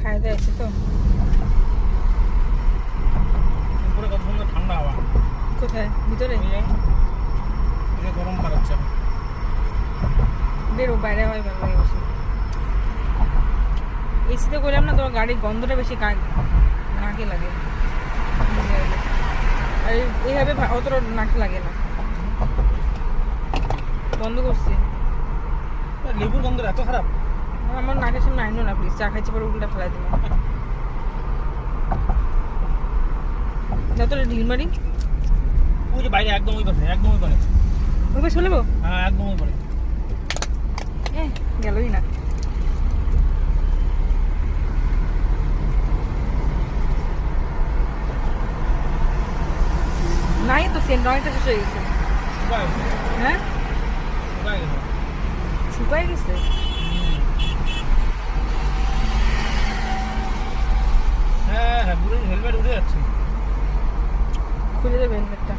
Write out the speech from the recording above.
খাইতে আসছে তো। উপরে কত সুন্দর ঠান্ডা হাওয়া। কোথায়? ভিতরে? এই গরম বাড়াচ্ছে। বেরো, বাইরে হয় ভালো লাগে বেশি। এসিতে করলাম না, তোমার গাড়ির গন্ধটা বেশি নাকে লাগে। আর এইভাবে অতটা নাকে লাগে না। বন্ধ করছি। লেবুর গন্ধ এত খারাপ। আমার নাকের সামনে আইনো না প্লিজ, চা খাইছে পরে উল্টা ফেলাই দেবো। যত ঢিল মারি ওই যে বাইরে একদম ওই পাশে, একদম ওই পারে। ওই পাশে চলে যাবো? হ্যাঁ একদম ওই পারে। গেলই না। নাই তো সেন্ট, অনেকটা শেষ হয়ে গেছে। শুকায় গেছে। হ্যাঁ শুকায় গেছে। শুকায় গেছে। হ্যাঁ হ্যাঁ, পুরো হেলমেট উড়ে যাচ্ছে। খুলে দেবে হেলমেটটা।